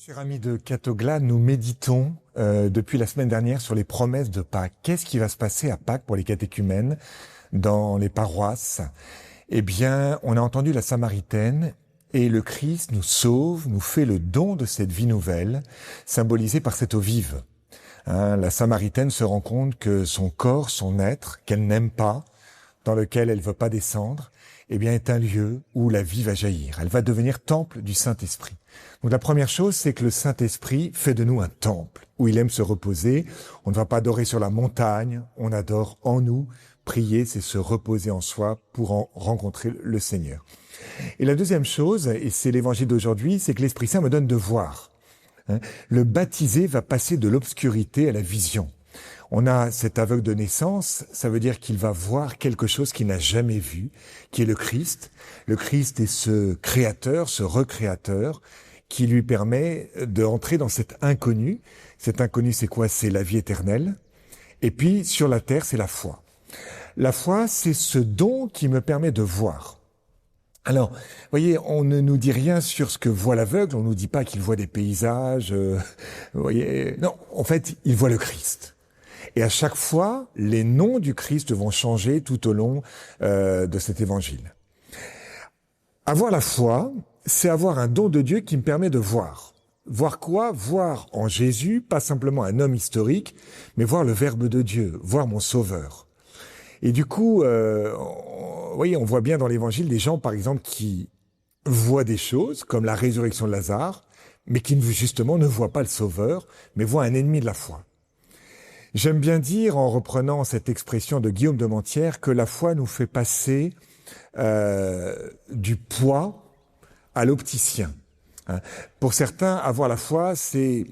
Chers amis de Catogla, nous méditons depuis la semaine dernière sur les promesses de Pâques. Qu'est-ce qui va se passer à Pâques pour les catéchumènes dans les paroisses? Eh bien, on a entendu la Samaritaine et le Christ nous sauve, nous fait le don de cette vie nouvelle, symbolisée par cette eau vive. La Samaritaine se rend compte que son corps, son être, qu'elle n'aime pas, dans lequel elle ne veut pas descendre, eh bien, est un lieu où la vie va jaillir. Elle va devenir temple du Saint-Esprit. Donc la première chose, c'est que le Saint-Esprit fait de nous un temple où il aime se reposer. On ne va pas adorer sur la montagne, on adore en nous. Prier, c'est se reposer en soi pour en rencontrer le Seigneur. Et la deuxième chose, et c'est l'évangile d'aujourd'hui, c'est que l'Esprit Saint me donne de voir. Le baptisé va passer de l'obscurité à la vision. On a cet aveugle de naissance, ça veut dire qu'il va voir quelque chose qu'il n'a jamais vu, qui est le Christ. Le Christ est ce créateur, ce recréateur, qui lui permet d'entrer dans cet inconnu. Cet inconnu, c'est quoi? C'est la vie éternelle. Et puis, sur la terre, c'est la foi. La foi, c'est ce don qui me permet de voir. Alors, vous voyez, on ne nous dit rien sur ce que voit l'aveugle, on ne nous dit pas qu'il voit des paysages, vous voyez. Non, en fait, il voit le Christ. Et à chaque fois, les noms du Christ vont changer tout au long de cet évangile. Avoir la foi, c'est avoir un don de Dieu qui me permet de voir. Voir quoi? Voir en Jésus, pas simplement un homme historique, mais voir le Verbe de Dieu, voir mon Sauveur. Et du coup, vous voyez, on voit bien dans l'évangile des gens, par exemple, qui voient des choses, comme la résurrection de Lazare, mais qui justement ne voient pas le Sauveur, mais voient un ennemi de la foi. J'aime bien dire, en reprenant cette expression de Guillaume de Mentières, que la foi nous fait passer du poids à l'opticien. Pour certains, avoir la foi, c'est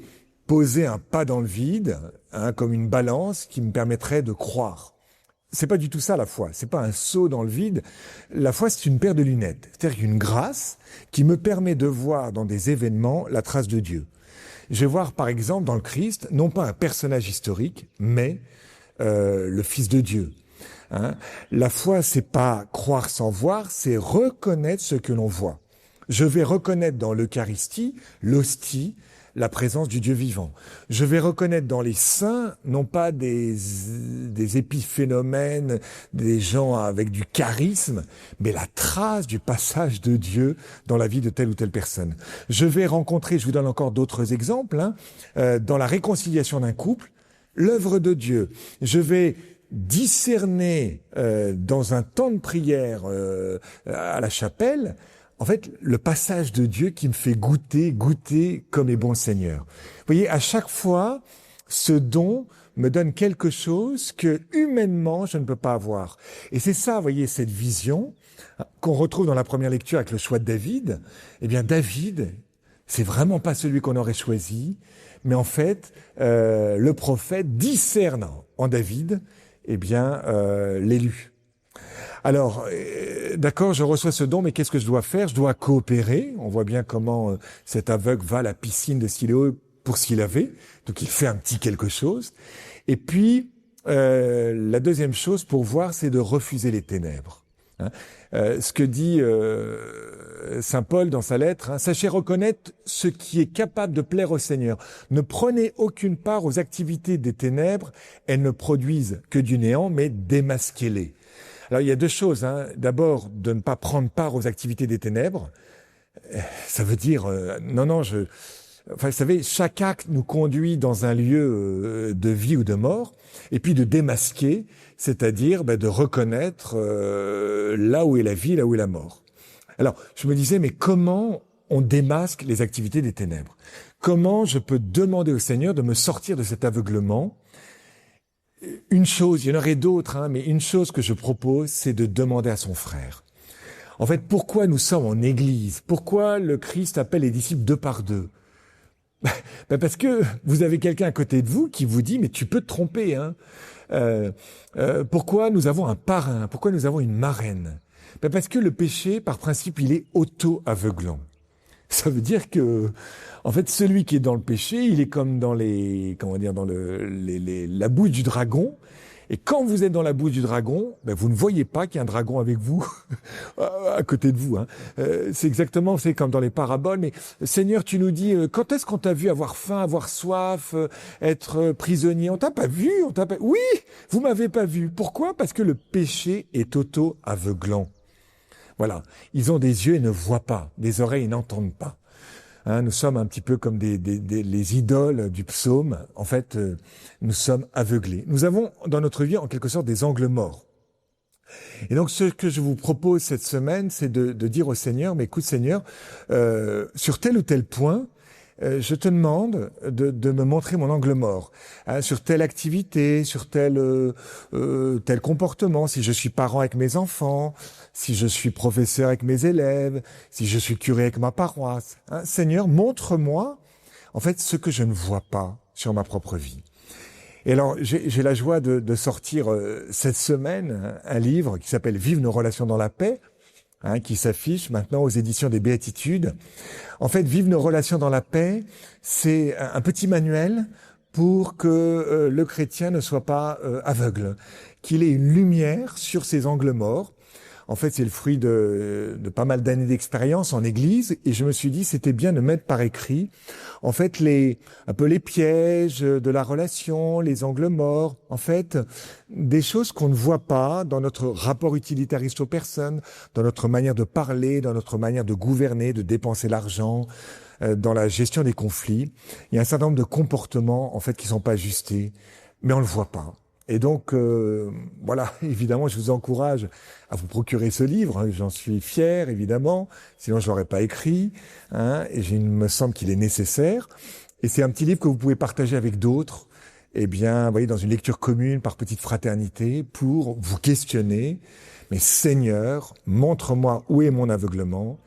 poser un pas dans le vide, comme une balance qui me permettrait de croire. C'est pas du tout ça la foi, c'est pas un saut dans le vide. La foi, c'est une paire de lunettes, c'est-à-dire une grâce qui me permet de voir dans des événements la trace de Dieu. Je vais voir par exemple dans le Christ, non pas un personnage historique, mais le Fils de Dieu. La foi, c'est pas croire sans voir, c'est reconnaître ce que l'on voit. Je vais reconnaître dans l'Eucharistie, l'hostie, la présence du Dieu vivant. Je vais reconnaître dans les saints, non pas des épiphénomènes, des gens avec du charisme, mais la trace du passage de Dieu dans la vie de telle ou telle personne. Je vais rencontrer, je vous donne encore d'autres exemples, dans la réconciliation d'un couple, l'œuvre de Dieu. Je vais discerner dans un temps de prière à la chapelle, en fait, le passage de Dieu qui me fait goûter comme est bon le Seigneur. Vous voyez, à chaque fois, ce don me donne quelque chose que humainement je ne peux pas avoir. Et c'est ça, vous voyez, cette vision qu'on retrouve dans la première lecture avec le choix de David. Eh bien, David, c'est vraiment pas celui qu'on aurait choisi, mais en fait, le prophète discerne en David, eh bien, l'élu. Alors, d'accord, je reçois ce don, mais qu'est-ce que je dois faire? Je dois coopérer. On voit bien comment cet aveugle va à la piscine de Siloé pour s'y laver. Donc, il fait un petit quelque chose. Et puis, la deuxième chose pour voir, c'est de refuser les ténèbres. Ce que dit saint Paul dans sa lettre, sachez reconnaître ce qui est capable de plaire au Seigneur. Ne prenez aucune part aux activités des ténèbres. Elles ne produisent que du néant, mais démasquez-les. Alors, il y a deux choses. D'abord, de ne pas prendre part aux activités des ténèbres. Ça veut dire, vous savez, chaque acte nous conduit dans un lieu de vie ou de mort. Et puis de démasquer, c'est-à-dire de reconnaître là où est la vie, là où est la mort. Alors, je me disais, mais comment on démasque les activités des ténèbres? Comment je peux demander au Seigneur de me sortir de cet aveuglement? Une chose, il y en aurait d'autres, mais une chose que je propose, c'est de demander à son frère. En fait, pourquoi nous sommes en église? Pourquoi le Christ appelle les disciples deux par deux? Parce que vous avez quelqu'un à côté de vous qui vous dit, mais tu peux te tromper. Pourquoi nous avons un parrain? Pourquoi nous avons une marraine? Parce que le péché, par principe, il est auto-aveuglant. Ça veut dire que, en fait, celui qui est dans le péché, il est comme dans la bouche du dragon. Et quand vous êtes dans la bouche du dragon, ben vous ne voyez pas qu'il y a un dragon avec vous, à côté de vous. Hein. C'est exactement, c'est comme dans les paraboles. Mais Seigneur, tu nous dis, quand est-ce qu'on t'a vu avoir faim, avoir soif, être prisonnier? On t'a pas vu, on t'a pas... Oui, vous m'avez pas vu. Pourquoi? Parce que le péché est auto-aveuglant. Voilà. Ils ont des yeux et ne voient pas, des oreilles et n'entendent pas. Hein, nous sommes un petit peu comme les idoles du psaume. En fait, nous sommes aveuglés. Nous avons dans notre vie, en quelque sorte, des angles morts. Et donc, ce que je vous propose cette semaine, c'est de dire au Seigneur, mais écoute Seigneur, sur tel ou tel point, je te demande de me montrer mon angle mort, hein, sur telle activité, sur tel comportement, si je suis parent avec mes enfants, si je suis professeur avec mes élèves, si je suis curé avec ma paroisse. Hein. Seigneur, montre-moi en fait ce que je ne vois pas sur ma propre vie. Et alors, j'ai la joie de sortir cette semaine un livre qui s'appelle « Vive nos relations dans la paix », hein, qui s'affiche maintenant aux éditions des Béatitudes. En fait, Vive nos relations dans la paix, c'est un petit manuel pour que le chrétien ne soit pas aveugle, qu'il ait une lumière sur ses angles morts. En fait, c'est le fruit de pas mal d'années d'expérience en Église, et je me suis dit c'était bien de mettre par écrit, en fait, un peu les pièges de la relation, les angles morts, en fait, des choses qu'on ne voit pas dans notre rapport utilitariste aux personnes, dans notre manière de parler, dans notre manière de gouverner, de dépenser l'argent, dans la gestion des conflits. Il y a un certain nombre de comportements, en fait, qui sont pas ajustés, mais on le voit pas. Et donc, voilà, évidemment, je vous encourage à vous procurer ce livre. Hein, j'en suis fier, évidemment, sinon je l'aurais pas écrit. Hein, et il me semble qu'il est nécessaire. Et c'est un petit livre que vous pouvez partager avec d'autres. Eh bien, vous voyez, dans une lecture commune, par petite fraternité, pour vous questionner. Mais Seigneur, montre-moi où est mon aveuglement